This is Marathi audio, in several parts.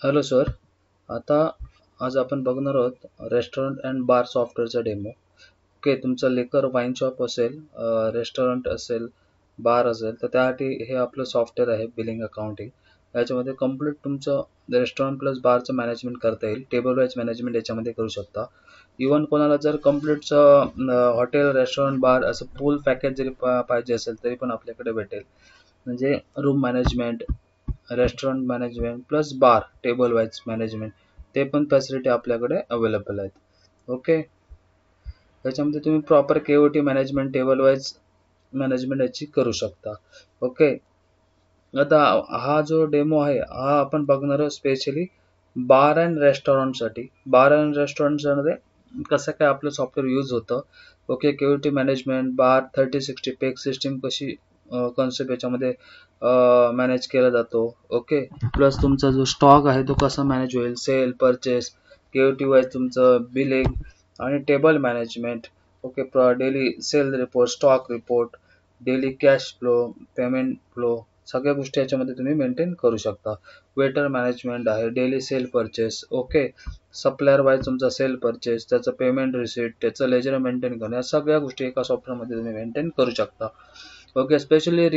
Hello sir. आता आज आपण बघणार आहोत रेस्टॉरंट अँड बार सॉफ्टवेअरचा डेमो. ओके, तुमचं लिकर वाईन शॉप असेल, रेस्टॉरंट असेल, बार असेल, तर त्यासाठी हे आपलं सॉफ्टवेअर आहे बिलिंग अकाउंटिंग. याच्यामध्ये कम्प्लीट तुमचं रेस्टॉरंट प्लस बारचं मॅनेजमेंट करता येईल. टेबल वाईज मॅनेजमेंट याच्यामध्ये करू शकता. इवन कोणाला जर कम्प्लीटचं हॉटेल, रेस्टॉरंट, बार असं फुल पॅकेज जरी पाहिजे असेल तरी पण आपल्याकडे भेटेल. म्हणजे room management, restaurant management plus bar table wise management, ते पण फॅसिलिटी आपल्याकडे अवेलेबल आहेत. ओके, त्याच्यामध्ये तुम्ही proper KOT management, table wise management याची करू शकता. ओके, आता हा जो डेमो आहे हा आपण बघणार आहोत स्पेशली बार अँड रेस्टॉरंटसाठी. बार अँड रेस्टॉरंटमध्ये कसं काय आपलं सॉफ्टवेअर यूज होतं. Okay, KOT management, bar 3060 peg system कशी कॉन्सेप्ट याच्यामध्ये मॅनेज केला जातो. ओके, प्लस तुमचा जो स्टॉक आहे तो कसा मॅनेज होईल, सेल, परचेस, केओटी वाईज तुमचं बिलिंग आणि table management. Okay, daily sale report, stock report, daily cash flow, payment flow, सगळ्या गोष्टी याच्यामध्ये तुम्ही मेंटेन करू शकता. वेटर मॅनेजमेंट आहे, daily sale purchase. Okay, supplier wise तुमचा सेल परचेस, त्याचं पेमेंट रिसिट, त्याचं लेजर मेंटेन करणं, या सगळ्या गोष्टी एका सॉफ्टवेअरमध्ये तुम्ही मेंटेन करू शकता. ओके, स्पेशली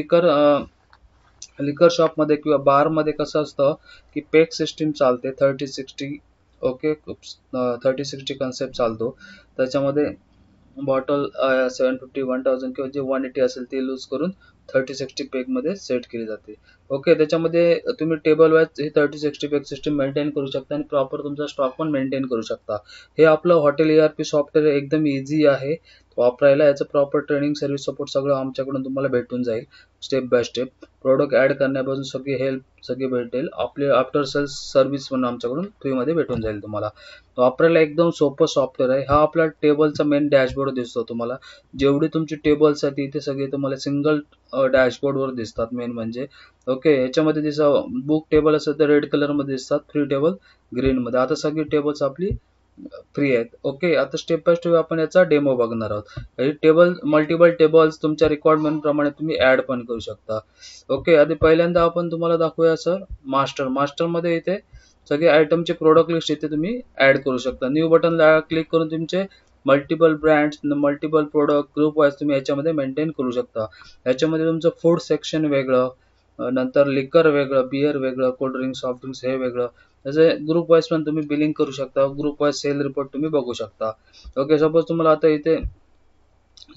लिकर शॉपमध्ये किंवा बारमध्ये कसं असतं की पेक सिस्टीम चालते 3060. ओके, 3060 कन्सेप्ट चालतो. त्याच्यामध्ये बॉटल 750, 1000 किंवा जे 180 असेल ते लूज करून 3060 पेकमध्ये सेट केली जाते. ओके, त्याच्यामध्ये तुम्ही टेबल वाईज ही 3060 पेक सिस्टीम मेंटेन करू शकता आणि प्रॉपर तुमचा स्टॉक पण मेंटेन करू शकता. हे आपलं हॉटेल ERP सॉफ्टवेअर एकदम इझी आहे वापरायला. याचं प्रॉपर ट्रेनिंग, सर्व्हिस सपोर्ट सगळं आमच्याकडून तुम्हाला भेटून जाईल. Step by step product add करण्यापासून सगळी हेल्प सगळी भेटेल. आपले आफ्टर सेल्स सर्व्हिस पण आमच्याकडून फ्रीमध्ये भेटून जाईल तुम्हाला. वापरायला एकदम सोपं सॉफ्टवेअर आहे. हा आपला टेबलचा मेन डॅशबोर्ड दिसतो तुम्हाला. जेवढी तुमची टेबल्स आहेत इथे सगळे तुम्हाला सिंगल डॅशबोर्डवर दिसतात मेन म्हणजे. ओके, याच्यामध्ये जसं बुक टेबल असेल तर रेड कलरमध्ये दिसतात, फ्री टेबल ग्रीनमध्ये. आता सगळी टेबल्स आपली फ्री आहेत. ओके, आता स्टेप बाय स्टेप आपण याचा डेमो बघणार आहोत. हे टेबल, मल्टिपल टेबल्स तुमच्या रिक्वायरमेंट प्रमाणे तुम्ही ऍड पण करू शकता. ओके, आधी पहिल्यांदा आपण तुम्हाला दाखवूया सर मास्टरमध्ये इथे सगळे आयटमचे प्रोडक्ट लिस्ट इथे तुम्ही ऍड करू शकता. न्यू बटनला क्लिक करून तुमचे multiple brands, multiple product group wise तुम्ही याच्यामध्ये मेंटेन करू शकता. याच्यामध्ये तुमचं फूड सेक्शन वेगळं, नंतर लिकर वेगळं, बियर वेगळं, कोल्ड्रिंक्स, सॉफ्ट ड्रिंक्स हे वेगळं. जसे ग्रुप वाईज पण तुम्ही बिलिंग करू शकता. ग्रुप वाईज सेल रिपोर्ट तुम्ही बघू शकता. ओके, सपोज तुम्हाला आता इथे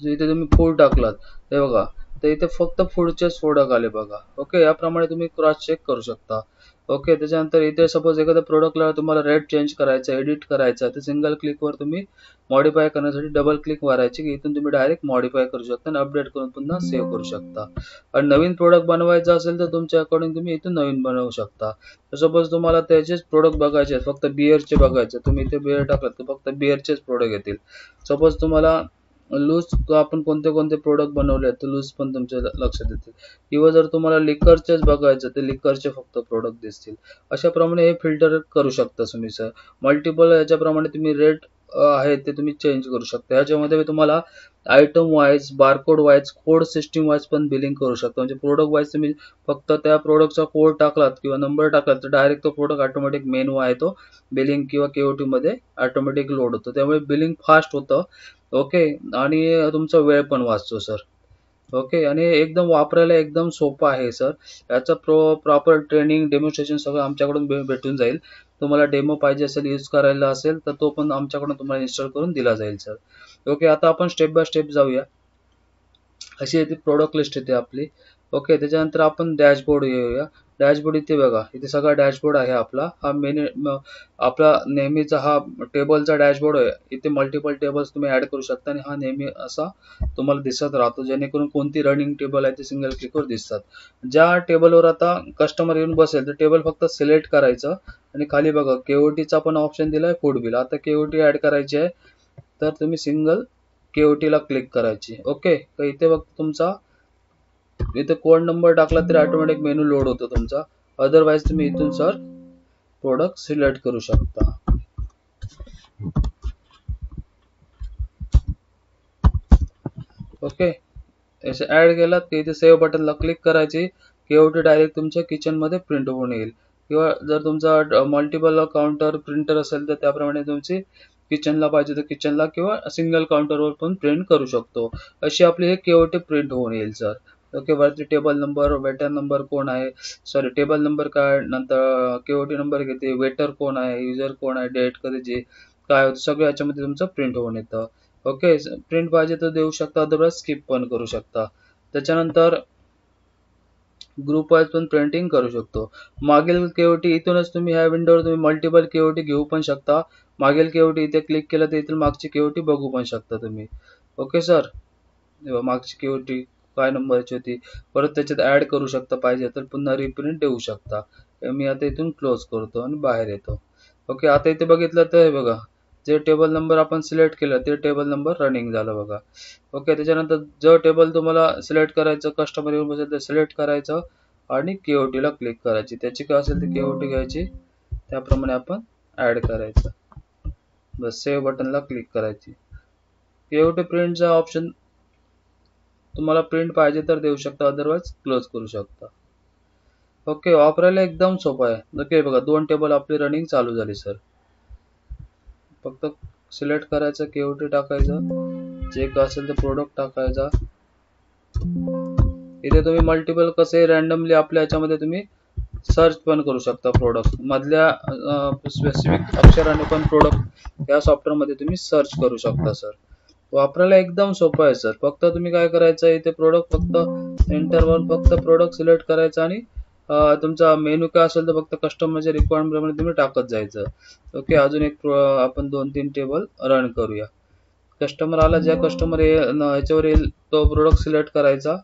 इथे तुम्ही फूड टाकलात, हे बघा, तर इथे फक्त फूडचेच प्रोडक्ट आले बघा. ओके, याप्रमाणे तुम्ही क्रॉस चेक करू शकता. ओके, त्याच्यानंतर इथे सपोज एखाद्या प्रोडक्टला तुम्हाला रेट चेंज करायचा, एडिट करायचा, तर सिंगल क्लिकवर तुम्ही मॉडिफाय करण्यासाठी डबल क्लिक मारायची की इथून तुम्ही डायरेक्ट मॉडिफाय करू शकता आणि अपडेट करून पुन्हा सेव्ह करू शकता. आणि नवीन प्रोडक्ट बनवायचा असेल तर तुमच्या अकॉर्डिंग तुम्ही इथून नवीन बनवू शकता. सपोज तुम्हाला त्याचेच प्रोडक्ट बघायचे आहेत, फक्त बिअरचे बघायचे, तुम्ही इथे बिअर टाकलात तर फक्त बिअरचेच प्रोडक्ट येतील. सपोज तुम्हाला लूज आपण कोणते कोणते प्रोडक्ट बनवले आहेत तर लूज पण तुमच्या लक्षात येतील. किंवा जर तुम्हाला लिकरचेच बघायचं तर लिकरचे फक्त प्रोडक्ट दिसतील. अशाप्रमाणे हे फिल्टर करू शकता तुम्ही सर. मल्टिपल याच्याप्रमाणे तुम्ही रेट आहे ते तुम्ही चेंज करू शकता. ह्याच्यामध्ये तुम्हाला item wise, barcode wise, code system wise पण बिलिंग करू शकता. म्हणजे प्रोडक्ट वाईज तुम्ही फक्त त्या प्रोडक्टचा कोड टाकलात किंवा नंबर टाकलात तर डायरेक्ट तो प्रोडक्ट ऑटोमॅटिक मेनू आहे तो बिलिंग किंवा केओटी मध्ये ऑटोमॅटिक लोड होतो. त्यामुळे बिलिंग फास्ट होतं. ओके, आणि तुमचा वेळ पण वाचतो सर. ओके, आणि एकदम वापरायला एकदम सोपं आहे सर. याचं प्रॉपर ट्रेनिंग, डेमॉन्स्ट्रेशन सगळं आमच्याकडून भेटून जाईल. तुम्हाला डेमो पाहिजे असेल, यूज करायला असेल तर तो पण आमच्याकडून तुम्हाला इन्स्टॉल करून दिला जाईल सर. ओके, आता आपण स्टेप बाय स्टेप जाऊया. अशी येते प्रोडक्ट लिस्ट येते आपली. ओके, त्याच्यानंतर आपण डॅशबोर्ड येऊया. डॅशबोर्ड इथे बघा, इथे सगळा डॅशबोर्ड आहे आपला. हा आपला नेहमीचा हा टेबलचा डॅशबोर्ड आहे. इथे मल्टिपल टेबल्स तुम्ही ऍड करू शकता आणि हा नेहमी असा तुम्हाला दिसत राहतो, जेणेकरून कोणती रनिंग टेबल आहे ते सिंगल क्लिकवर दिसतात. ज्या टेबलवर आता कस्टमर येऊन बसेल तर टेबल फक्त सिलेक्ट करायचं आणि खाली बघा केओटीचा पण ऑप्शन दिलाय, फूड बिल. आता केओटी ऍड करायची आहे तर तुम्ही सिंगल केओटीला क्लिक करायची. ओके, तर इथे बघ तुमचा इथे कोड नंबर टाकला तरी ऑटोमॅटिक मेनू लोड होतो तुमचा. अदरवाइज तुम्ही इथून सर प्रोडक्ट सिलेक्ट करू शकता. ओके, असे ऍड केलात की इथे सेव्ह बटनला क्लिक करायची. केओटी डायरेक्ट तुमच्या किचन मध्ये प्रिंट होऊन येईल. किंवा जर तुमचा मल्टिपल काउंटर प्रिंटर असेल तर त्याप्रमाणे तुमची किचनला पाहिजे तर किचनला किंवा सिंगल काउंटरवर पण प्रिंट करू शकतो. अशी आपली हे केओटी प्रिंट होऊन येईल सर. ओके, वरती टेबल नंबर, वेटर नंबर कोण आहे, सॉरी टेबल नंबर काय, नंतर केओटी नंबर किती, वेटर कोण आहे, युजर कोण आहे, डेट कधीची काय होतं, सगळं याच्यामध्ये तुमचं प्रिंट होऊन येतं. ओके, प्रिंट पाहिजे तर देऊ शकता, अदरवाईज स्किप पण करू शकता. त्याच्यानंतर ग्रुप वाईज पण प्रिंटिंग करू शकतो. मागील केओटी इथूनच तुम्ही ह्या विंडोवर तुम्ही मल्टिपल केओटी घेऊ पण शकता. मागील केओटी इथे क्लिक केलं तर इथून मागची केओटी बघू पण शकता तुम्ही. ओके सर, मागची केओटी काय नंबरची होती, परत त्याच्यात ऍड करू शकता, पाहिजे तर पुन्हा रिप्रिंट देऊ शकता. मी आता इथून क्लोज करतो आणि बाहेर येतो. ओके, आता इथे बघितलं तर हे बघा, जे टेबल नंबर आपण सिलेक्ट केलं ते टेबल नंबर रनिंग झालं बघा. ओके, त्याच्यानंतर जो टेबल तुम्हाला सिलेक्ट करायचं, कस्टमर येऊन बसेल ते सिलेक्ट करायचं आणि केओटीला क्लिक करायची. त्याची काय असेल ती केओटी घ्यायची, त्याप्रमाणे आपण ऍड करायचं. बस सेव्ह बटनला क्लिक करायची. केओटी प्रिंटचा ऑप्शन तुम्हाला प्रिंट पाहिजे तर देऊ शकता, अदरवाईज क्लोज करू शकता. ओके, वापरायला एकदम सोपं आहे. ओके बघा, 2 टेबल आपली रनिंग चालू झाली सर. फक्त सिलेक्ट करायचं, केओटी टाकायचं, जे काय असेल ते प्रोडक्ट टाकायचा. इथे तुम्ही मल्टिपल कसे रॅन्डमली आपल्या याच्यामध्ये तुम्ही सर्च पण करू शकता. प्रोडक्ट मधल्या स्पेसिफिक अक्षराने पण प्रोडक्ट या सॉफ्टवेअरमध्ये तुम्ही सर्च करू शकता सर. वापरायला एकदम सोपं आहे सर. फक्त तुम्ही काय करायचं, इथे प्रोडक्ट फक्त एंटरवर फक्त प्रोडक्ट सिलेक्ट करायचं आणि तुमचा मेनू काय असेल तर फक्त कस्टमरच्या रिक्वायरमेंट प्रमाणे तुम्ही टाकत जायचं. ओके, अजून एक आपण 2-3 टेबल रन करूया. कस्टमर आला, ज्या कस्टमर याच्यावर येईल तो प्रोडक्ट सिलेक्ट करायचा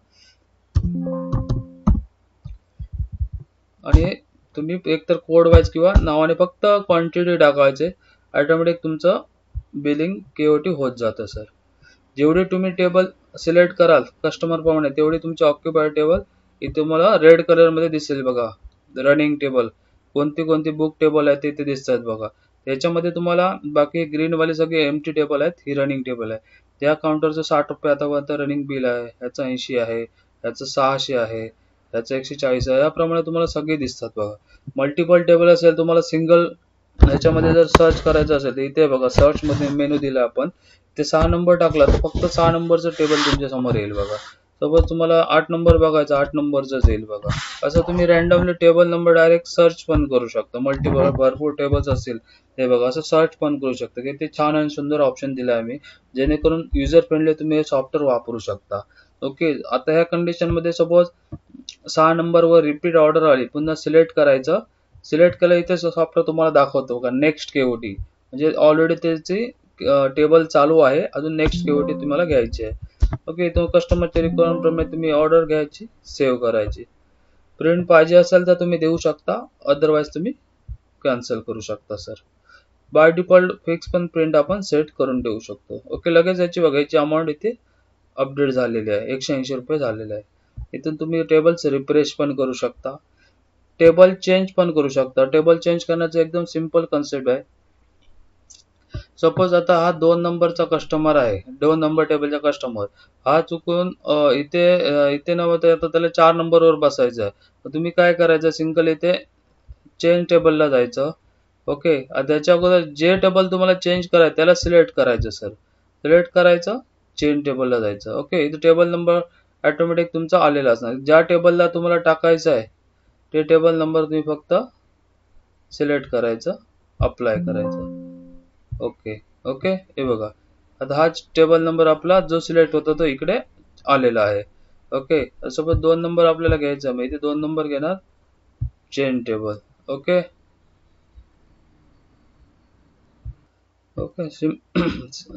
आणि तुम्ही एकतर कोड वाईज किंवा नावाने फक्त क्वांटिटी टाकायचे. ऑटोमॅटिक तुमचं बिलिंग केओटी होत जातं सर. जेवढे तुम्ही टेबल सिलेक्ट कराल कस्टमर प्रमाणे तेवढी तुमची ऑक्युपाईड टेबल इथे मला रेड कलर मध्ये दिसेल बघा. रनिंग टेबल कोणती कोणती बुक टेबल आहे ते दिसतात बघा. त्याच्यामध्ये तुम्हाला बाकी ग्रीन वाले सगळे एम्प्टी टेबल आहेत, ही रनिंग टेबल आहे. त्या काउंटरचं 60 रुपये आता रनिंग बिल आहे, ह्याचं 80 आहे, ह्याचं 600 आहे, ह्याचं 140 आहे. याप्रमाणे तुम्हाला सगळे दिसतात बघा. मल्टिपल टेबल असेल, तुम्हाला सिंगल ह्याच्यामध्ये जर सर्च करायचं असेल तर इथे बघा सर्च मध्ये मेनू दिला आपण, ते 6 नंबर टाकला तर फक्त 6 नंबरचं टेबल तुमच्या समोर येईल बघा. सपोज तुम्हाला 8 नंबर बघायचा, 8 नंबरच येईल बघा. असं तुम्ही randomly table number direct search पण करू शकता. मल्टिपल भरपूर टेबल्स असतील ते बघा, असं सर्च पण करू शकता. किती छान आणि सुंदर ऑप्शन दिला आहे मी, जेणेकरून युजर फ्रेंडली तुम्ही हे सॉफ्टवेअर वापरू शकता. ओके, आता ह्या कंडिशन मध्ये सपोज 6 नंबरवर रिपीट ऑर्डर आली, पुन्हा सिलेक्ट करायचं. सिलेक्ट केलं, इथे सॉफ्टवेअर तुम्हाला दाखवतो का नेक्स्ट केओटी, म्हणजे ऑलरेडी त्याची टेबल चालू आहे, अजून नेक्स्ट केओटी तुम्हाला घ्यायची आहे. ओके, तो कस्टमरच्या रिक्वायरमेंट प्रमाणे तुम्ही ऑर्डर घ्यायची, सेव्ह करायची. प्रिंट पाहिजे असेल तर तुम्ही देऊ शकता, अदरवाईज तुम्ही कॅन्सल करू शकता सर. बाय डिफॉल्ट फिक्स पण प्रिंट आपण सेट करून देऊ शकतो. ओके, लगेच याची बघायची अमाऊंट इथे अपडेट झालेली आहे, 180 रुपये झालेले आहे. इथून तुम्ही टेबल्स रिफ्रेश पण करू शकता, टेबल चेंज पण करू शकता. टेबल चेंज करण्याचं एकदम सिंपल कन्सेप्ट आहे. सपोज आता हा 2 नंबरचा कस्टमर आहे, 2 नंबर टेबलचा कस्टमर हा चुकून इथे नव्हतं, आता त्याला 4 नंबरवर बसायचं आहे. तर तुम्ही काय करायचं, सिंगल इथे चेंज टेबलला जायचं. ओके, त्याच्या अगोदर जे टेबल तुम्हाला चेंज करायचं त्याला सिलेक्ट करायचं सर. सिलेक्ट करायचं, चेंज टेबलला जायचं. ओके, इथे टेबल नंबर ऑटोमॅटिक तुमचा आलेला असणार. ज्या टेबलला तुम्हाला टाकायचं आहे ते टेबल नंबर तुम्ही फक्त सिलेक्ट करायचं, अप्लाय करायचं. ओके ओके, हे बघा, आता हा टेबल नंबर आपला जो सिलेक्ट होता तो इकडे आलेला आहे. ओके, सोबत 2 नंबर आपल्याला घ्यायचा, मग इथे 2 नंबर घेणार, change table. Okay okay,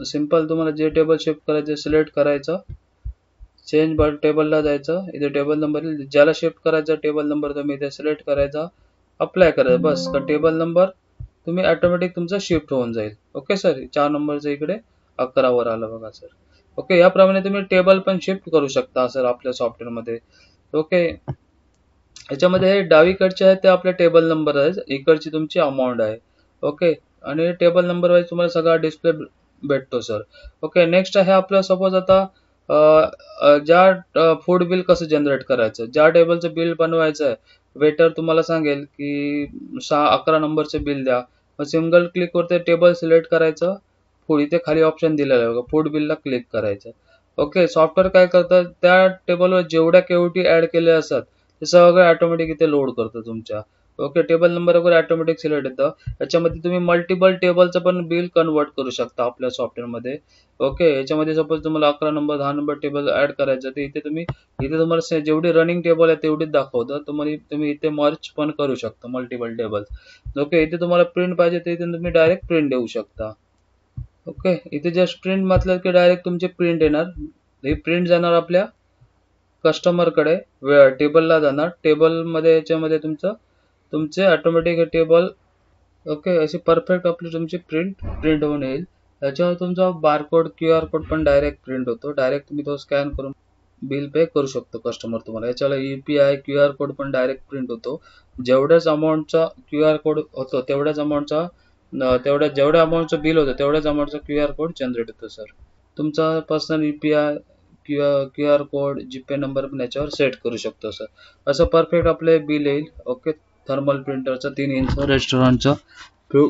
simple तुम्हाला जे टेबल शिफ्ट करायचे सिलेक्ट करायचं, चेंज टेबलला जायचं, इथे टेबल नंबर ज्याला शिफ्ट करायचा टेबल नंबर तुम्ही इथे सिलेक्ट करायचा, अप्लाय करायचं. बस का टेबल नंबर तुम्ही ऑटोमॅटिक तुमचा शिफ्ट होऊन जाईल. ओके सर, 4 नंबरचं इकडे 11 वर आलं बघा सर. ओके, याप्रमाणे तुम्ही टेबल पण शिफ्ट करू शकता सर आपल्या सॉफ्टवेअरमध्ये. ओके, याच्यामध्ये हे डावीकडचे आहेत ते आपले टेबल नंबर आहेत, इकडची तुमची अमाऊंट आहे. ओके, आणि टेबल नंबर वाईज तुम्हाला सगळा डिस्प्ले भेटतो सर. ओके, नेक्स्ट आहे आपलं, सपोज आता ज्या फूड बिल कसं जनरेट करायचं, ज्या टेबलचं बिल बनवायचं आहे, वेटर तुम्हाला सांगेल की 11 नंबरचे बिल द्या. मग सिंगल क्लिकवर ते टेबल सिलेक्ट करायचं. फूड इथे खाली ऑप्शन दिलेलं आहे बघा, फूड बिलला क्लिक करायचं. ओके, सॉफ्टवेअर काय करतं, त्या टेबलवर जेवढ्या केओटी ऍड केल्या असतात ते सगळं ऑटोमॅटिक इथे लोड करतं तुमच्या. ओके, टेबल नंबर वगैरे ऑटोमॅटिक सिलेक्ट येतं. याच्यामध्ये तुम्ही मल्टिपल टेबलचं पण बिल कन्वर्ट करू शकता आपल्या सॉफ्टवेअरमध्ये. ओके, याच्यामध्ये सपोज तुम्हाला 11 नंबर 10 नंबर टेबल ऍड करायचं, तर इथे तुम्हाला जेवढी रनिंग टेबल आहे तेवढीच दाखवतं. तुम्ही इथे मर्ज पण करू शकता मल्टिपल टेबल. ओके, इथे तुम्हाला प्रिंट पाहिजे तर इथे तुम्ही डायरेक्ट प्रिंट देऊ शकता. ओके, इथे जस्ट प्रिंट म्हटलं की डायरेक्ट तुमचे प्रिंट येणार. ही प्रिंट जाणार आपल्या कस्टमरकडे, टेबलला जाणार. टेबलमध्ये याच्यामध्ये तुमचे ऑटोमॅटिक टेबल. ओके, अशी परफेक्ट आपली तुमची प्रिंट होऊन येईल. त्याच्यावर तुमचा बारकोड QR कोड पण डायरेक्ट प्रिंट होतो. डायरेक्ट तुम्ही तो स्कॅन करून बिल पे करू शकतो कस्टमर तुम्हाला. याच्याला UPI QR कोड पण डायरेक्ट प्रिंट होतो. जेवढ्याच अमाऊंटचा QR कोड होतो तेवढ्याच अमाऊंटचा जेवढ्या अमाऊंटचं बिल होतं तेवढ्याच अमाऊंटचा QR कोड जनरेट होतो सर. तुमचा personal UPI QR code GPay number पण याच्यावर सेट करू शकतो सर. असं परफेक्ट आपले बिल येईल. ओके, थर्मल प्रिंटरचं 3 इंच रेस्टॉरंटचं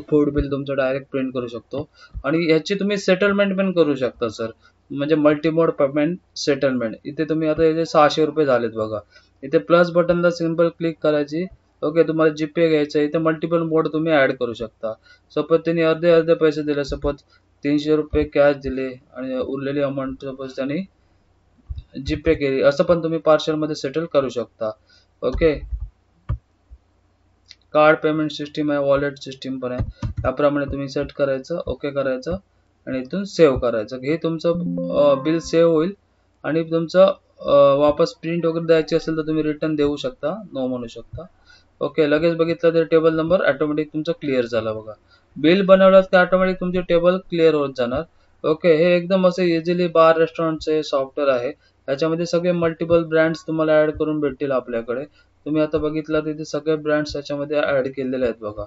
फूड बिल तुमचं डायरेक्ट प्रिंट करू शकतो. आणि याची तुम्ही सेटलमेंट पण करू शकता सर. म्हणजे मल्टीमोड पेमेंट सेटलमेंट. इथे तुम्ही आता इथे 600 रुपये झालेत बघा. इथे प्लस बटनला सिंपल क्लिक करायची. ओके, तुम्हाला जीपे घ्यायचं, इथे मल्टिपल मोड तुम्ही ऍड करू शकता. सपोज त्यांनी अर्धे पैसे दिले, सपोज 300 रुपये कॅश दिले आणि उरलेली अमाऊंट सपोज त्यांनी जीपे केली, असं पण तुम्ही पार्सल मध्ये सेटल करू शकता. ओके, कार्ड पेमेंट सिस्टीम आहे, वॉलेट सिस्टीम पण आहे. त्याप्रमाणे तुम्ही सेट करायचं, ओके करायचं आणि इथून सेव्ह करायचं. हे तुमचं बिल सेव्ह होईल आणि तुमचं वापस प्रिंट वगैरे द्यायची असेल तर तुम्ही रिटर्न देऊ शकता, नो म्हणू शकता. ओके, लगेच बघितलं तर टेबल नंबर ऑटोमॅटिक तुमचा क्लिअर झाला बघा. बिल बनवलं तर ऑटोमॅटिक तुमचे टेबल क्लिअर होत जाणार. ओके, हे एकदम असं इझिली बार रेस्टॉरंटचे सॉफ्टवेअर आहे. याच्यामध्ये सगळे मल्टिपल ब्रँड्स तुम्हाला ऍड करून भेटतील आपल्याकडे. तुम्ही आता बघितलं तिथे सगळे ब्रँड्स याच्यामध्ये ऍड केलेले आहेत बघा.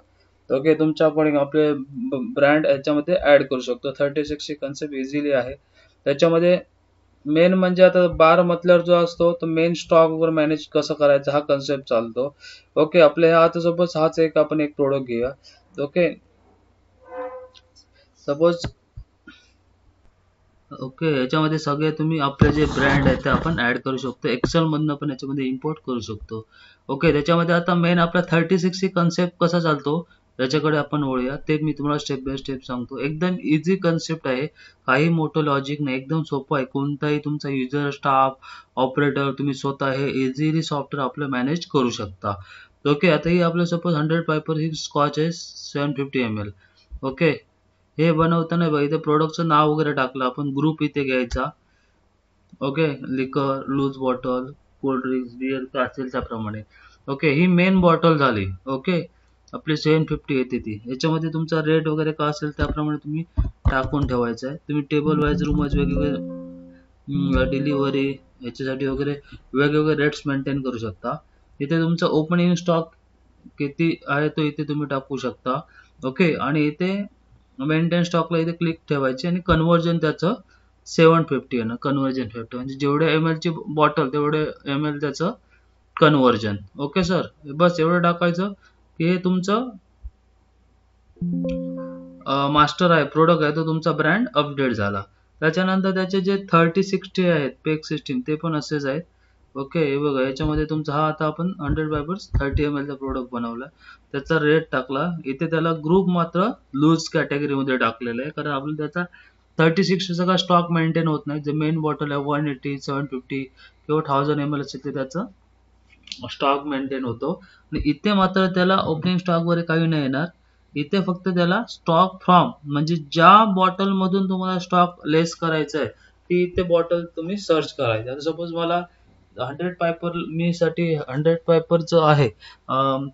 ओके, तुमच्या आपण आपले ब्रँड याच्यामध्ये ऍड करू शकतो. 3060 कन्सेप्ट इझिली आहे. त्याच्यामध्ये मेन म्हणजे आता बार म्हटल्यावर जो असतो तो मेन स्टॉक वर मॅनेज कसं करायचं हा कन्सेप्ट चालतो. ओके, आपले आता सपोज हाच आपण एक प्रोडक्ट घेऊया. ओके, सपोज ओके, याच्यामध्ये सगळे तुम्ही आपले जे ब्रँड आहेत ते आपण ऍड करू शकतो. एक्सेल मधनं पण याच्यामध्ये इम्पोर्ट करू शकतो. ओके, त्याच्यामध्ये आता मेन आपला 3060 कन्सेप्ट कसा चालतो त्याच्याकडे आपण वळूया. ते मी तुम्हाला स्टेप बाय स्टेप सांगतो. एकदम इझी कन्सेप्ट आहे, काही मोठं लॉजिक नाही, एकदम सोपं आहे. कोणताही तुमचा युजर, स्टाफ, ऑपरेटर तुम्ही स्वतः हे इझिली सॉफ्टवेअर आपलं मॅनेज करू शकता. ओके, आता ही आपलं सपोज 100 पायपर ही स्कॉच आहे 750 ml. ओके, हे बनवताना बघा इथे प्रोडक्टचं नाव वगैरे टाकलं आपण, ग्रुप इथे घ्यायचा. Okay, liquor, loose bottle, cold drinks, beer काय असेल त्याप्रमाणे. ओके, ही मेन बॉटल झाली. ओके, आपली 750 येते ती. याच्यामध्ये तुमचा रेट वगैरे काय असेल त्याप्रमाणे तुम्ही टाकून ठेवायचं आहे. तुम्ही टेबल वाईज, रूम वाईज वेगवेगळे डिलिव्हरी याच्यासाठी वगैरे वेगवेगळे रेट्स मेंटेन करू शकता. इथे तुमचा ओपनिंग स्टॉक किती आहे तो इथे तुम्ही टाकू शकता. ओके, आणि इथे मेंटेन स्टॉकला इथे क्लिक ठेवायची आणि कन्व्हर्जन त्याचं 750 आहे ना, कन्व्हर्जन 50 म्हणजे जेवढे ml ची बॉटल तेवढे ml त्याचं कन्व्हर्जन. ओके सर, बस एवढं टाकायचं की हे तुमचं मास्टर आहे, प्रोडक्ट आहे, तो तुमचा ब्रँड अपडेट झाला. त्याच्यानंतर त्याचे जे 3060 आहेत पेक सिस्टीम ते पण असेच आहेत. ओके, हे बघा याच्यामध्ये तुमचा हा आता आपण 100 वायपर्स 30 ml चा प्रोडक्ट बनवला, त्याचा रेट टाकला. इथे त्याला ग्रुप मात्र लूज कॅटेगरीमध्ये टाकलेला आहे, कारण आपल्याला त्याचा 3060 चा स्टॉक मेंटेन होत नाही. जे मेन बॉटल आहे 180, 750 किंवा 1000 ml असेल ते त्याचा स्टॉक मेंटेन होतो. आणि इथे मात्र त्याला ओपनिंग स्टॉक वगैरे काही नाही येणार. इथे फक्त त्याला स्टॉक फ्रॉम म्हणजे ज्या बॉटल मधून तुम्हाला स्टॉक लेस करायचा आहे ती इथे बॉटल तुम्ही सर्च करायची. आता सपोज मला 100 पायपर मी साठी 100 पायपर जो आहे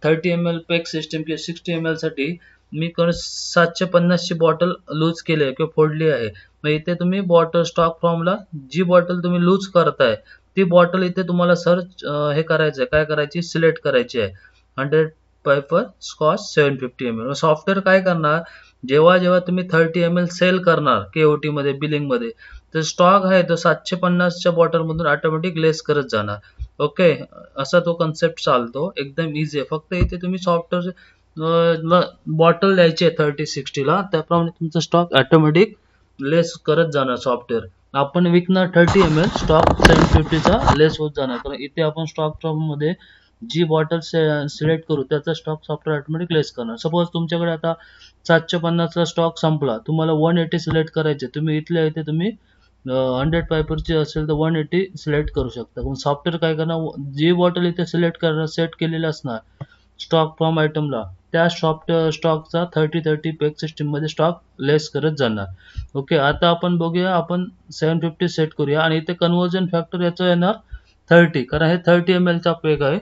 30 ml पेक सिस्टम किंवा 60 ml साठी मी 750 ची बॉटल लूज केली आहे किंवा फोडली आहे. मग इथे तुम्ही बॉटल स्टॉक फ्रॉमला जी बॉटल तुम्ही लूज करताय ती बॉटल इथे तुम्हाला सर्च हे करायचं आहे, काय करायची, सिलेक्ट करायची आहे. 100 पायपर स्कॉच 750 ml. सॉफ्टवेअर काय करणार, जेव्हा जेव्हा तुम्ही 30 ml सेल करणार केओटी मध्ये, बिलिंग मध्ये, तर स्टॉक आहे तो 750च्या बॉटलमधून ऑटोमॅटिक लेस करत जाणार. ओके, असा तो कन्सेप्ट चालतो, एकदम इझी आहे. फक्त इथे तुम्ही सॉफ्टवेअर बॉटल द्यायची आहे 30-60ला, त्याप्रमाणे तुमचा स्टॉक ऑटोमॅटिक लेस करत जाणार सॉफ्टवेअर. आपण विकणार 30 ml, स्टॉक 750चा लेस होत जाणार, कारण इथे आपण स्टॉक मध्ये जी बॉटल सिलेक्ट करू त्याचा स्टॉक सॉफ्टवेअर ऑटोमॅटिक लेस करणार. सपोज तुमच्याकडे आता 750चा स्टॉक संपला, तुम्हाला 180 सिलेक्ट करायचे, तुम्ही इथल्या इथे तुम्ही 100 पायपरची असेल तर 180 सिलेक्ट करू शकता. पण सॉफ्टवेअर काय करणार, जी बॉटल इथे सिलेक्ट करणार सेट केलेली असणार स्टॉक फ्रॉम आयटमला, त्या स्टॉकचा 30-30 पेग सिस्टीम मध्ये स्टॉक लेस करत जाणार. ओके, आता आपण बघूया, आपण 750 सेट करूया आणि इथे कन्व्हर्जन फॅक्टर याचं येणार 30, कारण हे 30 ml चा पेग आहे,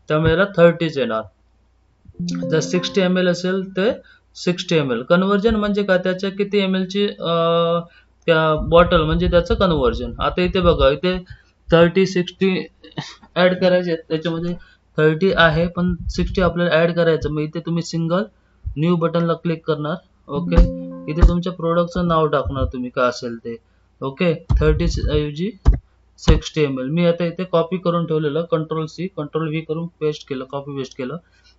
त्यामुळे याला 30 येणार. जर 60 ml असेल ते 60 ml. कन्व्हर्जन म्हणजे काय, त्याच्या किती ml ची त्या बॉटल म्हणजे त्याचं कन्व्हर्जन. आता इथे बघा, इथे 30-60 ऍड करायचे, त्याच्यामध्ये 30 आहे पण 60 आपल्याला ऍड करायचं. मग इथे तुम्ही सिंगल न्यू बटनला क्लिक करणार. ओके, इथे तुमच्या प्रोडक्टचं नाव टाकणार तुम्ही काय असेल ते. ओके, 30 ऐवजी 60 ml. मी आता इथे कॉपी करून ठेवलेलं, Ctrl+C Ctrl+V करून पेस्ट केलं, कॉपी पेस्ट केलं.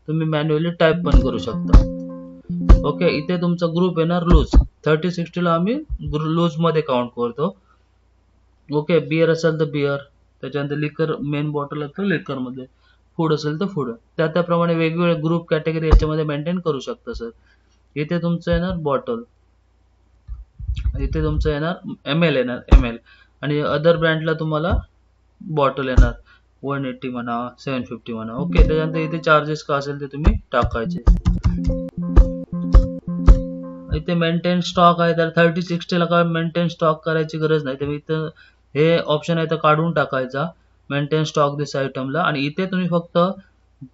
तुम्ही मॅन्युअली टाईप पण करू शकता. ओके, इथे तुमचा ग्रुप येणार लूज. 30-60ला आम्ही लूज मध्ये काउंट करतो. ओके, बियर असेल तर बियर, त्याच्यानंतर लिकर मेन बॉटल असेल तर लिकर मध्ये, फूड असेल तर फूड, त्याप्रमाणे वेगवेगळे ग्रुप कॅटेगरी याच्यामध्ये मेंटेन करू शकता सर. इथे तुमचं येणार बॉटल, इथे तुमचं येणार ml येणार ml, आणि अदर ब्रँडला तुम्हाला बॉटल येणार 180 म्हणा, 750 म्हणा. ओके, त्याच्यानंतर इथे चार्जेस का असेल ते तुम्ही टाकायचे. इथे मेंटेन स्टॉक आहे, तर 30-60ला काय मेंटेन स्टॉक करायची गरज नाही, तर इथं हे ऑप्शन आहे तर काढून टाकायचा, मेंटेन स्टॉक दिस आयटमला. आणि इथे तुम्ही फक्त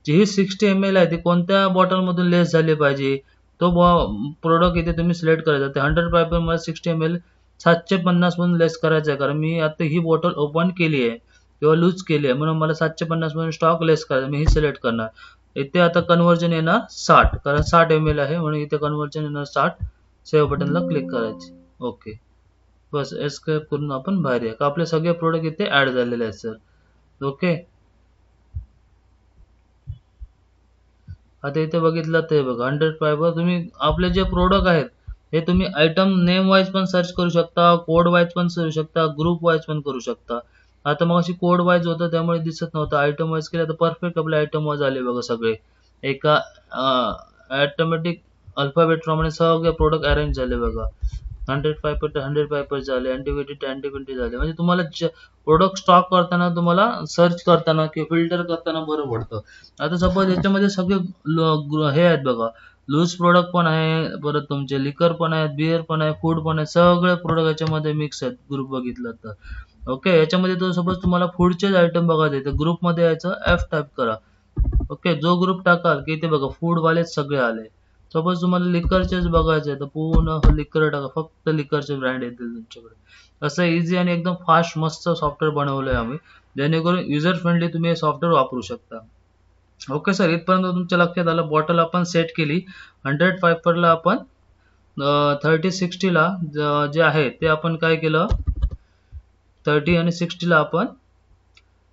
जी 60 ml आहे ती कोणत्या बॉटल मधून लेस झाली पाहिजे तो प्रोडक्ट इथे तुम्ही सिलेक्ट करायचा. ते 100 पायपर मला 60 ml 750 मधून लेस करायचं आहे, कारण मी आता ही बॉटल ओपन केली आहे किंवा लूज केली आहे, म्हणून मला 750 मधून स्टॉक लेस करायचा, मी ही सिलेक्ट करणार. इथे आता कन्व्हर्जन येणार 60, कारण 60 ml आहे म्हणून इथे कन्व्हर्जन येणार 60. सेव्ह बटनला क्लिक करायचे. ओके, बस एस्केप करून आपण बाहेर या, का आपले सगळे प्रोडक्ट इथे ऍड झालेले आहेत सर. ओके, आता इथे बघितलं ते बघा 100 फायबर. तुम्ही आपले जे प्रोडक्ट आहेत हे तुम्ही आयटम नेम वाईज पण सर्च करू शकता, कोड वाईज पण करू शकता, ग्रुप वाईज पण करू शकता. आता मग अशी कोड वाईज होतं त्यामुळे दिसत नव्हतं, आयटम वाईज केलं तर परफेक्ट आपले आयटम वाईज आले बघा सगळे. एका ऑटोमॅटिक अल्फाबेट प्रमाणे सगळे प्रोडक्ट अरेंज झाले बघा. 100 फायबर तर 100 फायबर झाले, अँटीबियोटिक तर अँटीबियोटिक झाले. म्हणजे तुम्हाला प्रोडक्ट स्टॉक करताना, तुम्हाला सर्च करताना किंवा फिल्टर करताना बरं पडतं. आता सपोज याच्यामध्ये सगळे हे आहेत बघा, लूज प्रोडक्ट पण आहे, परत तुमचे लिकर पण आहेत, बिअर पण आहे, फूड पण आहे, सगळे प्रोडक्ट याच्यामध्ये मिक्स आहेत ग्रुप बघितलं तर. ओके, याच्यामध्ये तो सपोज तुम्हाला फूडचेच आयटम बघायचे तर ग्रुप मध्ये यायचं, F टाईप करा. ओके, जो ग्रुप टाकाल की इथे बघा फूड वालेच सगळे आले. सपोज तुम्हाला लिकरचेच बघायचे तर पूर्ण लिकर टाका, फक्त लिकरचे ब्रँड येतील तुमच्याकडे. असं इझी आणि एकदम फास्ट मस्त सॉफ्टवेअर बनवलंय आम्ही, जेणेकरून युजर फ्रेंडली तुम्ही हे सॉफ्टवेअर वापरू शकता. ओके सर, इथपर्यंत तुमच्या लक्षात आलं. बॉटल आपण सेट केली, 100 फायबरला आपण 30-60ला जे आहे ते आपण काय केलं, 30 आणि 60ला आपण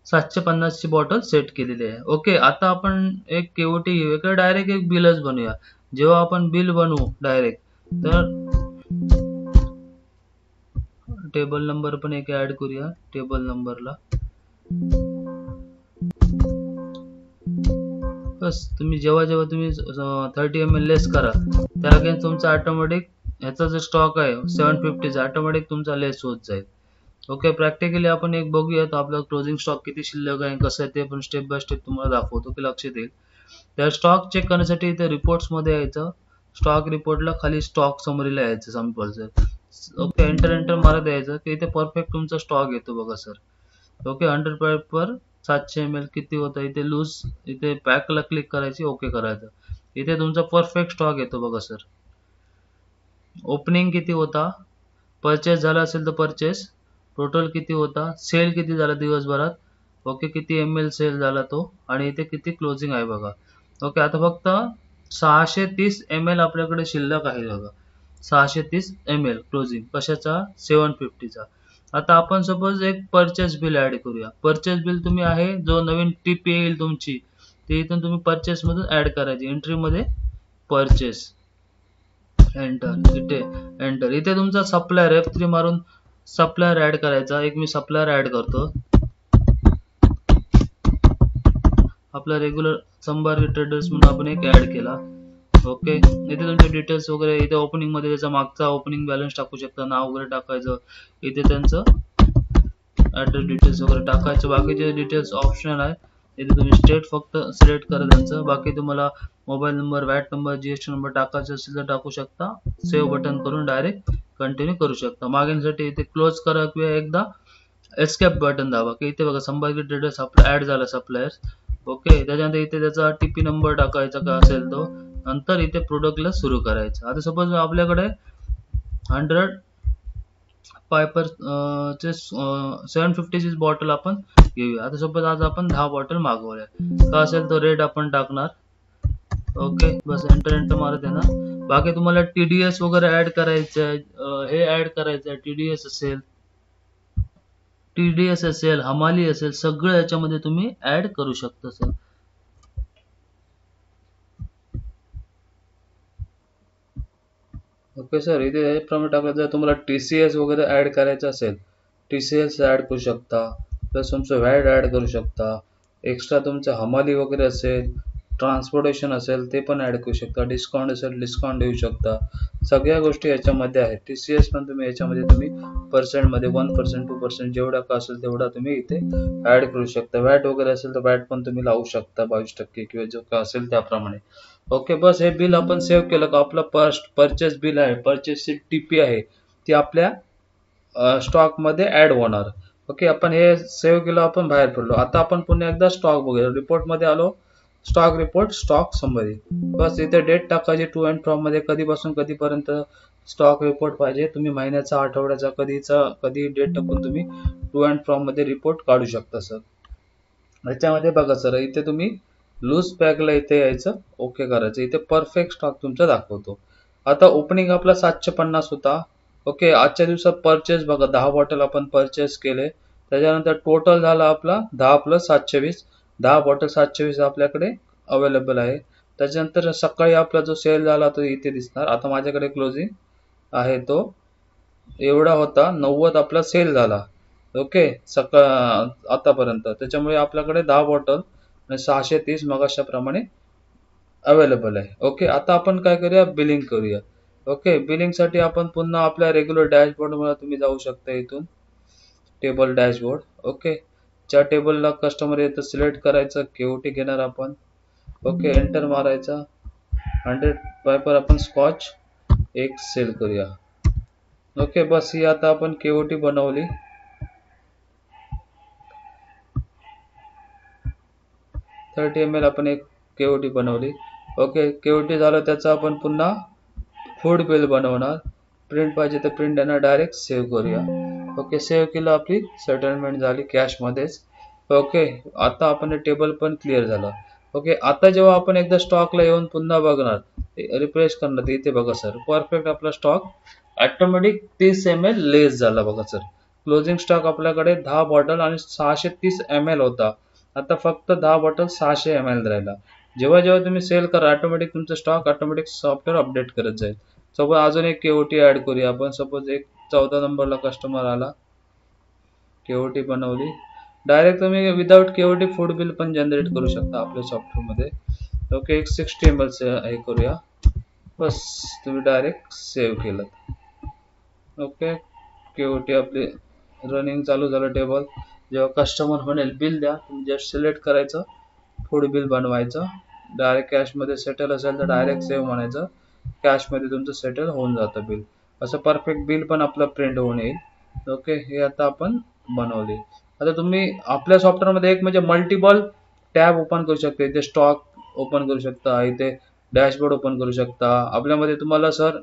750 ची बॉटल सेट केलेली आहे. ओके, आता आपण एक केओटी घेऊया, डायरेक्ट एक बिलच बनवूया. जेव्हा आपण बिल बनवू डायरेक्ट, तर टेबल नंबर पण एक ऍड करूया. टेबल नंबरला बस तुम्ही जेव्हा जेव्हा तुम्ही 30 ml लेस करा, त्या अगेन्स्ट तुमचा ऑटोमॅटिक ह्याचा जो स्टॉक आहे 750चा ऑटोमॅटिक तुमचा लेस होत जाईल. ओके, प्रॅक्टिकली आपण एक बघूया तर आपला क्लोजिंग स्टॉक किती शिल्लक आहे, कसं आहे ते पण स्टेप बाय स्टेप तुम्हाला दाखवतो की लक्षात येईल. त्या स्टॉक चेक करण्यासाठी इथे रिपोर्ट्स मध्ये यायचं, स्टॉक रिपोर्टला खाली स्टॉक समरीला यायचं सॅम्पल सर. ओके, एंटर मारत यायचं की इथे परफेक्ट तुमचा स्टॉक येतो बघा सर. ओके, 100 पर 700 ml किती होतं, इथे लूज, इथे पॅकला क्लिक करायची, ओके करायचं. इथे तुमचा परफेक्ट स्टॉक येतो बघा सर. ओपनिंग किती होता, परचेस झाला असेल तर परचेस, टोटल किती होता, सेल किती झाला दिवसभरात, ओके किती ml सेल झाला तो, आणि इथे किती क्लोजिंग आहे बघा. ओके, आता फक्त 630 ml आपल्याकडे शिल्लक आहे बघा. 630 ml क्लोजिंग कशाचा, 750चा. आता आपण सपोज एक परचेस बिल ऍड करूया. परचेस बिल तुम्ही आहे जो नवीन टीप येईल तुमची, ते इथून तुम्ही परचेस मधून ऍड करायची. एंट्री मध्ये परचेस, एंटर, इथे एंटर. इथे तुमचा सप्लायर F3 मारून सप्लायर ऍड करायचा. एक मी सप्लायर ऍड करतो. आपला रेग्युलर संभार ट्रेडर्स म्हणून आपण एक ऍड केला. ओके, इथे तुमचे डिटेल्स वगैरे, इथे ओपनिंग मध्ये त्याचा मागचा ओपनिंग बॅलन्स टाकू शकता, नाव वगैरे टाकायचं. इथे त्यांचं ऍड्रेस डिटेल्स वगैरे टाकायचं. बाकीचे डिटेल्स ऑप्शनल आहे. इथे तुम्ही स्टेट फक्त सिलेक्ट करा त्यांचं. बाकी तुम्हाला mobile number, watt number, GST number टाकायचं असेल तर टाकू शकता. सेव्ह बटन करून डायरेक्ट कंटिन्यू करू शकता. मागीसाठी इथे क्लोज करा किंवा एकदा एस्केप बटन दाबा की इथे बघा संभाजी ट्रेडर्स आपला ऍड झाला सप्लायर्स. ओके, त्याच्यानंतर इथे त्याचा टीपी नंबर टाकायचा काय असेल तो. नंतर इथे प्रोडक्टला सुरू करायचं. आता सपोज आपल्याकडे 100 पायपर चे 750 बॉटल आपण घेऊया. आता सपोज आज आपण 10 बॉटल मागवल्या, का असेल तो रेट आपण टाकणार. ओके, बस एंटर एंटर मारत आहे ना. बाकी तुम्हाला टीडीएस वगैरे ऍड करायचं आहे, हे ऍड करायचं आहे. टीडीएस असेल, हमाली असेल, सगळं याच्यामध्ये तुम्ही ऍड करू शकता सर. ओके सर, इथे याप्रमाणे टाकलं. जर तुम्हाला टीसीएस वगैरे ऍड करायचं असेल, टीसीएस ऍड करू शकता. प्लस तुमचं व्हॅट ऍड करू शकता. एक्स्ट्रा तुमचं हमाली वगैरे असेल, ट्रान्सपोर्टेशन असेल ते पण ऍड करू शकता. डिस्काउंट असेल डिस्काउंट देऊ शकता. सगळ्या गोष्टी याच्यामध्ये आहेत. टीसीएस पण तुम्ही याच्यामध्ये तुम्ही पर्सेंटमध्ये 1%, 2% जेवढा का असेल तेवढा तुम्ही इथे ऍड करू शकता. व्हॅट वगैरे असेल तर व्हॅट पण तुम्ही लावू शकता 22% किंवा जो का असेल त्याप्रमाणे. ओके, बस हे बिल आपण सेव्ह केलं का आपलं परचेस बिल आहे, परचेसची टीपी आहे ती आपल्या स्टॉक मध्ये ऍड होणार. ओके, आपण हे सेव्ह केलं, आपण बाहेर पडलो. आता आपण पुन्हा एकदा स्टॉक बघूया. रिपोर्ट मध्ये आलो, स्टॉक रिपोर्ट, स्टॉक समरी. बस इथे डेट टाकायची टू अँड फ्रॉम मध्ये, कधीपासून कधीपर्यंत स्टॉक रिपोर्ट पाहिजे. तुम्ही महिन्याचा, आठवड्याचा, कधी डेट टाकून तुम्ही टू अँड फ्रॉम मध्ये रिपोर्ट काढू शकता सर. याच्यामध्ये बघा सर, इथे तुम्ही लूज पॅकला इथे यायचं, ओके करायचं. इथे परफेक्ट स्टॉक तुमचा दाखवतो. आता ओपनिंग आपला 750 होता. ओके, आजच्या दिवसात परचेस बघा 10 बॉटल आपण परचेस केले. त्याच्यानंतर टोटल झाला आपला 10 प्लस 720, 10 बॉटल 720 आपल्याकडे अवेलेबल आहे. त्याच्यानंतर सकाळी आपला जो सेल झाला तो इथे दिसणार. आता माझ्याकडे क्लोजिंग आहे तो एवढा होता, 90 आपला सेल झाला. ओके, आतापर्यंत. त्याच्यामुळे आपल्याकडे 10 बॉटल आणि 630 मगाशाप्रमाणे अवेलेबल आहे. ओके, आता आपण काय करूया, बिलिंग करूया. ओके, बिलिंग साठी आपण पुन्हा आपल्या रेग्युलर डॅशबोर्ड मध्ये तुम्ही जाऊ शकता. इथून टेबल डॅशबोर्ड. ओके, ज्या टेबलला कस्टमर येतं सिलेक्ट करायचं, केओटी घेणार आपण. ओके, एंटर मारायचा. 100 पायपर आपण स्कॉच एक सेल करूया. ओके, बस ही आता आपण केओटी बनवली. 30 ml आपण एक केओटी बनवली. ओके, केओटी झालं, त्याचा आपण पुन्हा फूड बिल बनवणार. प्रिंट पाहिजे तर प्रिंट देणार, डायरेक्ट सेव्ह करूया. ओके, सेव्ह केलं, आपली सेटलमेंट झाली कॅश मध्येच. ओके, आता आपण टेबल पण क्लिअर झालं. ओके, आता जेव्हा आपण एकदा स्टॉकला येऊन पुन्हा बघणार, रिफ्रेश करणार, इथे बघा सर परफेक्ट आपला स्टॉक ऑटोमॅटिक 30 ml लेस झाला. बघा सर, क्लोजिंग स्टॉक आपल्याकडे 10 बॉटल आणि 630 ml होता. आता फक्त 10 बॉटल 600 ml राहिला. जेव्हा जेव्हा तुम्ही सेल करा, ऑटोमॅटिक तुमचं स्टॉक ऑटोमॅटिक सॉफ्टवेअर अपडेट करत जाईल. सपोज अजून एक केओटी ऍड करूया आपण. सपोज एक 14 नंबरला कस्टमर आला, केओटी बनवली. डायरेक्ट तुम्ही विदाउट केओटी फूड बिल पण जनरेट करू शकता आपल्या सॉफ्टवेअर मध्ये. ओके, एक 60 ml हे करूया. बस तुम्ही डायरेक्ट सेव्ह केलं. ओके, केओटी आपली रनिंग चालू झालं टेबल. जेव्हा कस्टमर म्हणेल बिल द्या, तुम्ही जस्ट सिलेक्ट करायचं, फूड बिल बनवायचं. डायरेक्ट कॅशमध्ये सेटल असेल तर डायरेक्ट सेव्ह म्हणायचं, कॅशमध्ये तुमचं सेटल होऊन जातं बिल. असं परफेक्ट बिल पण आपलं प्रिंट होऊन येईल. ओके, हे आता आपण बनवले. आता तुम्ही आपल्या सॉफ्टवेअरमध्ये एक म्हणजे मल्टिपल टॅब ओपन करू शकता. इथे स्टॉक ओपन करू शकता, इथे डॅशबोर्ड ओपन करू शकता. आपल्यामध्ये तुम्हाला सर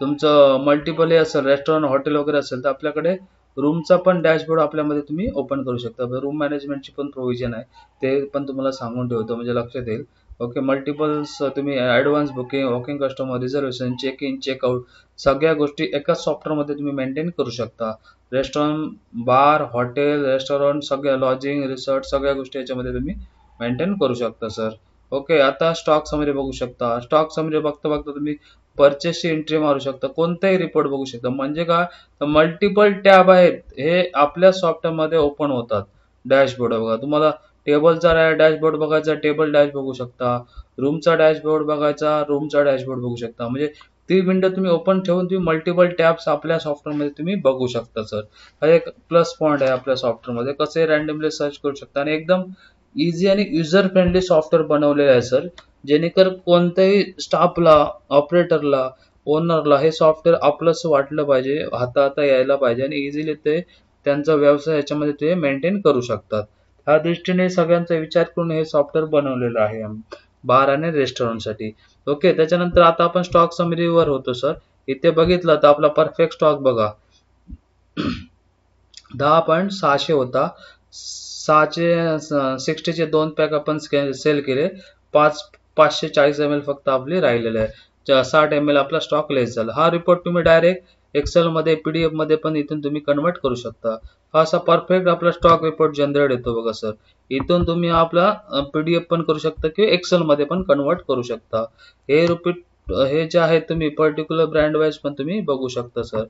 तुमचं मल्टिपल हे असेल, रेस्टॉरंट, हॉटेल वगैरे असेल तर आपल्याकडे रूमचा पण डॅशबोर्ड आपल्यामध्ये तुम्ही ओपन करू शकता. रूम मॅनेजमेंटची पण प्रोव्हिजन आहे, ते पण तुम्हाला सांगून ठेवतो म्हणजे लक्षात येईल. ओके, मल्टिपल्स तुम्ही advance booking, walking customer, reservation, check in, checkout सगळ्या गोष्टी एकाच सॉफ्टवेअरमध्ये तुम्ही मेंटेन करू शकता. रेस्टॉरंट, बार, हॉटेल, रेस्टॉरंट सगळ्या लॉजिंग, रिसॉर्ट सगळ्या गोष्टी याच्यामध्ये तुम्ही मेंटेन करू शकता सर. ओके, आता स्टॉक समरी बघू शकता. स्टॉक समरी बघता बघता तुम्ही परचेसची एंट्री मारू शकता, कोणताही रिपोर्ट बघू शकता. म्हणजे काय, मल्टिपल टॅब आहेत हे आपल्या सॉफ्टवेअरमध्ये ओपन होतात. डॅशबोर्ड बघा, तुम्हाला टेबलचा डॅशबोर्ड बघायचा, टेबल डॅश बघू शकता. रूमचा डॅशबोर्ड बघायचा, रूमचा डॅशबोर्ड बघू शकता. म्हणजे ती विंडो तुम्ही ओपन ठेवून तुम्ही मल्टिपल टॅब्स आपल्या सॉफ्टवेअरमध्ये तुम्ही बघू शकता सर. हा एक प्लस पॉईंट आहे आपल्या सॉफ्टवेअरमध्ये. कसे रॅन्डमली सर्च करू शकता आणि एकदम इझी आणि युजर फ्रेंडली सॉफ्टवेअर बनवलेलं आहे सर. जेणेकरून कोणत्याही स्टाफला, ऑपरेटरला, ओनरला हे सॉफ्टवेअर आपलंसं वाटलं पाहिजे, हाताळता यायला पाहिजे आणि इझिली ते त्यांचा व्यवसाय याच्यामध्ये ते मेंटेन करू शकतात. ह्या दृष्टीने सगळ्यांचा विचार करून हे सॉफ्टवेअर बनवलेलं आहे बार आणि रेस्टॉरंटसाठी. ओके, त्याच्यानंतर आता आपण स्टॉक समरीवर होतो सर. इथे बघितलं तर आपला परफेक्ट स्टॉक बघा 10.600 होता. 60चे 2 पॅक आपण सेल केले. 540 ml फक्त आपले राहिलेले आहे. 60 ml आपला स्टॉक लेस झाला. हा रिपोर्ट तुम्ही डायरेक्ट एक्सेल मध्ये, पीडीएफ मध्ये पण इथून तुम्ही कन्वर्ट करू शकता. हा असा परफेक्ट आपला स्टॉक रिपोर्ट जनरेट येतो बघा सर. इथून तुम्ही आपला पीडीएफ पण करू शकता किंवा एक्सेल मध्ये पण कन्वर्ट करू शकता. हे रिपीट हे जे आहे तुम्ही पर्टिक्युलर ब्रँड वाईज पण तुम्ही बघू शकता सर.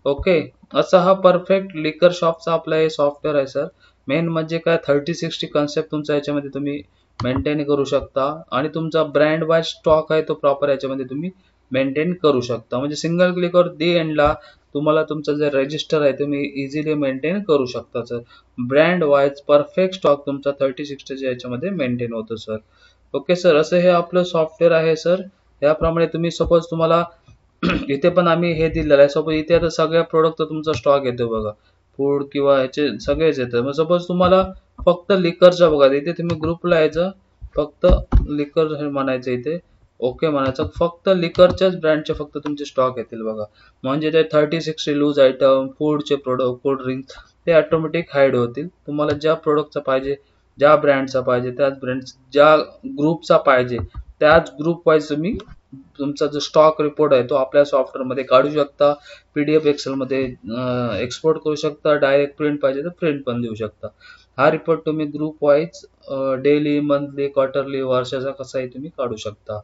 ओके, असा हा परफेक्ट लिकर शॉपचा आपला हे सॉफ्टवेअर आहे सर. मेन म्हणजे काय, 30-60 कन्सेप्ट तुमचा याच्यामध्ये तुम्ही मेंटेन करू शकता आणि तुमचा ब्रँड वाईज स्टॉक आहे तो प्रॉपर याच्यामध्ये तुम्ही मेंटेन करू शकता. म्हणजे सिंगल क्लिकवर दी एंडला तुम्हाला तुमचं जे रजिस्टर आहे तुम्ही इझिली मेंटेन करू शकता sir. Brand wise perfect stock तुमचा 30-60 याच्यामध्ये मेंटेन होतो सर. ओके सर, असं हे आपलं सॉफ्टवेअर आहे सर. याप्रमाणे तुम्ही सपोज तुम्हाला इथे पण आम्ही हे दिलेलं आहे. सपोज इथे आता सगळ्या प्रोडक्टचा तुमचा स्टॉक येतो बघा, फूड किंवा ह्याचे सगळेच येतं. मग सपोज तुम्हाला फक्त लिकरचा बघा, इथे तुम्ही ग्रुपला यायचं, फक्त लिकर म्हणायचं इथे, ओके म्हणायचं. फक्त लिकरच्याच ब्रँडचे फक्त तुमचे स्टॉक येतील बघा. म्हणजे ते 30-60 लूज आयटम, फूडचे प्रोडक्ट, कोल्ड ड्रिंक्स ते ऑटोमॅटिक हाईड होतील. तुम्हाला ज्या प्रोडक्टचा पाहिजे, ज्या ब्रँडचा पाहिजे, त्याच ब्रँड, ज्या ग्रुपचा पाहिजे त्याच ग्रुप वाईज तुम्ही तुमचा जो स्टॉक रिपोर्ट आहे तो आपल्या सॉफ्टवेअरमध्ये काढू शकता. पीडीएफ एक्सेलमध्ये एक्सपोर्ट करू शकता. डायरेक्ट प्रिंट पाहिजे तर प्रिंट पण देऊ शकता. हा रिपोर्ट तुम्ही group wise daily, monthly, quarterly, वर्षाचा कसाही तुम्ही काढू शकता.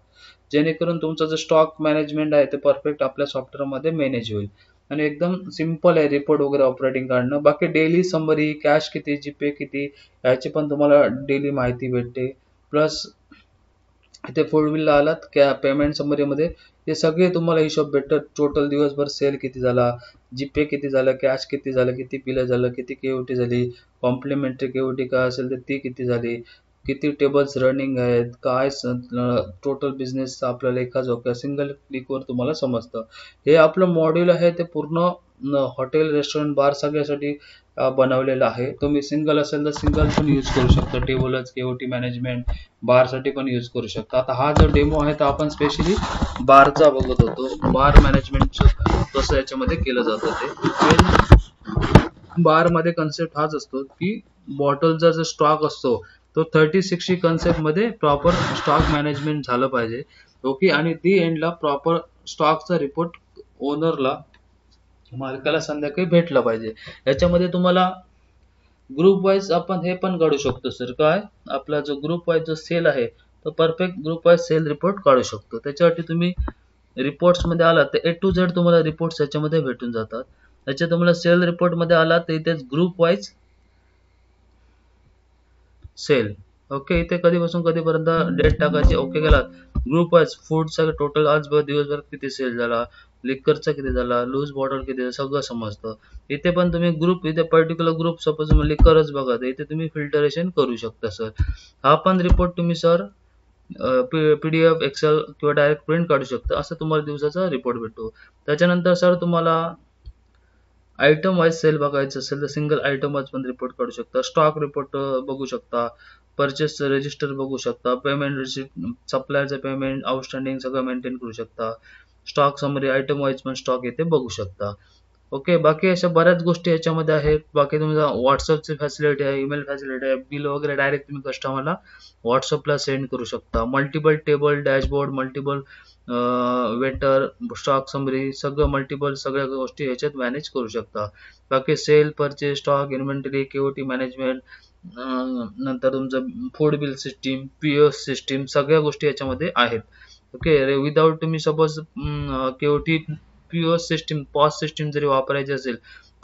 जेणेकरून तुमचा जो स्टॉक मॅनेजमेंट आहे ते परफेक्ट आपल्या सॉफ्टवेअरमध्ये मॅनेज होईल आणि एकदम सिम्पल आहे रिपोर्ट वगैरे ऑपरेटिंग काढणं. बाकी डेली समरी, कॅश किती, जीपे किती याची पण तुम्हाला डेली माहिती भेटते. प्लस इथे फूड बिलला आलात क्या पेमेंट समरीमध्ये हे सगळे तुम्हाला हिशोब भेटतात. टोटल दिवसभर सेल किती झाला, जीपे किती झालं, कॅश किती झालं, किती बिल झालं, किती केओटी झाली, कॉम्प्लिमेंटरी केओटी काय असेल तर ती किती झाली, किती टेबल्स रनिंग आहेत, काय टोटल बिझनेस आपल्याला लेखाजोखा सिंगल क्लिकवर तुम्हाला समजतं. हे आपलं मॉड्यूल आहे ते पूर्ण हॉटेल, रेस्टॉरंट, बार सगळ्यासाठी बनवलेलं आहे. तुम्ही सिंगल असेल तर सिंगल पण यूज करू शकता. टेबलच, केओटी मॅनेजमेंट, बारसाठी पण यूज करू शकता. आता हा जो डेमो आहे तो आपण स्पेशली बारचा बघत होतो. बार मॅनेजमेंटचं कसं याच्यामध्ये केलं जातं ते. बारमध्ये कन्सेप्ट हाच असतो की बॉटलचा जो स्टॉक असतो तो 30-60 कन्सेप्ट मध्ये प्रॉपर स्टॉक मॅनेजमेंट झालं पाहिजे. ओके, आणि दी एंडला प्रॉपर स्टॉकचा रिपोर्ट ओनरला, मालकाला संध्याकाळी भेटला पाहिजे. याच्यामध्ये तुम्हाला ग्रुप वाईज आपण हे पण काढू शकतो सर. काय, आपला जो ग्रुप वाईज जो सेल आहे तो perfect group wise sale report काढू शकतो. त्याच्यासाठी तुम्ही रिपोर्ट्स मध्ये आलात तर A to Z तुम्हाला रिपोर्ट्स याच्यामध्ये भेटून जातात. त्याच्या तुम्हाला सेल रिपोर्ट मध्ये आलात तर इथे ग्रुप वाईज सेल. ओके, इथे कधीपासून कधीपर्यंत डेट टाकायची. ओके केला. ग्रुप वाईज फूडचा टोटल आज दिवसभर किती सेल झाला, लिक्करचा किती झाला, लूज बॉटल किती झाला, सगळं समजतं. इथे पण तुम्ही ग्रुप, इथे पर्टिक्युलर ग्रुप सपोज लिक्करच बघा तर इथे तुम्ही फिल्टरेशन करू शकता सर. हा पण रिपोर्ट तुम्ही सर पीडीएफ, एक्सेल किंवा डायरेक्ट प्रिंट काढू शकता. असं तुम्हाला दिवसाचा रिपोर्ट भेटतो. त्याच्यानंतर सर तुम्हाला आयटम वाईज सेल बघायचं असेल तर सिंगल आयटम वाईज पण रिपोर्ट काढू शकता. स्टॉक रिपोर्ट बघू शकता. परचेस रजिस्टर बघू शकता. पेमेंट रिसिप्ट, सप्लायरचं पेमेंट, आउटस्टँडिंग सगळं मेंटेन करू शकता. स्टॉक समरी, आयटम वाईज पण स्टॉक येथे बघू शकता. ओके. बाकी अशा बऱ्याच गोष्टी याच्यामध्ये आहेत. बाकी तुमचा WhatsAppची फॅसिलिटी आहे, ईमेल फॅसिलिटी आहे. बिल वगैरे डायरेक्ट तुम्ही कस्टमरला WhatsAppला सेंड करू शकता. Multiple table, dashboard, multiple waiter, stock summary सगळं मल्टिपल सगळ्या गोष्टी ह्याच्यात मॅनेज करू शकता. बाकी sale, purchase, stock, inventory, KOT management, नंतर तुमचं food bill system, POS system सगळ्या गोष्टी याच्यामध्ये आहेत. ओके. विदाऊट तुम्ही suppose KOT POS system, POS system जरी वापरायची असेल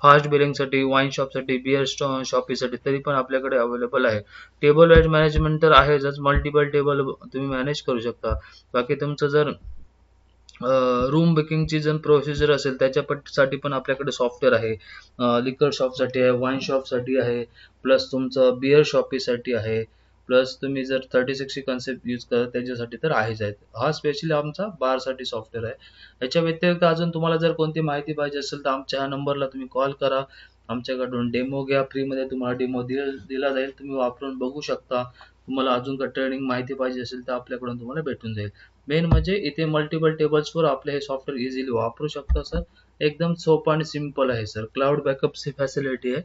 फास्ट बिलिंगसाठी, वाईन शॉपसाठी, बिअर शॉपीसाठी तरी पण आपल्याकडे अवेलेबल आहे. टेबल वाईज मॅनेजमेंट तर आहेच, मल्टिपल टेबल तुम्ही मॅनेज करू शकता. बाकी तुमचं जर रूम बुकिंगची जर प्रोसिजर असेल त्याच्यासाठी पण आपल्याकडे सॉफ्टवेअर आहे. लिकर शॉपसाठी आहे, वाईन शॉपसाठी आहे, प्लस तुमचं बिअर शॉपीसाठी आहे, प्लस तुम्ही जर 36 कन्सेप्ट यूज करत त्याच्यासाठी तर आहेच आहेत. हा स्पेशली आमचा बारसाठी सॉफ्टवेअर आहे. याच्या व्यतिरिक्त अजून तुम्हाला जर कोणती माहिती पाहिजे असेल तर आमच्या ह्या नंबरला तुम्ही कॉल करा. आमच्याकडून डेमो घ्या. फ्रीमध्ये तुम्हाला डेमो दिला जाईल. तुम्ही वापरून बघू शकता. तुम्हाला अजून काही ट्रेनिंग माहिती पाहिजे असेल तर आपल्याकडून तुम्हाला भेटून जाईल. मेन म्हणजे इथे मल्टिपल टेबल्सवर आपले हे सॉफ्टवेअर इझिली वापरू शकता सर. एकदम सोपं आणि सिम्पल आहे सर. क्लाउड बॅकअपची फॅसिलिटी आहे.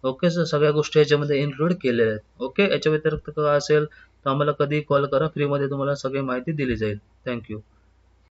Okay sir. सगळ्या गोष्टी याच्यामध्ये इन्क्लूड केलेल्या आहेत. ओके. याच्या व्यतिरिक्त काय असेल तर आम्हाला कधीही कॉल करा. फ्रीमध्ये तुम्हाला सगळी माहिती दिली जाईल. Thank you.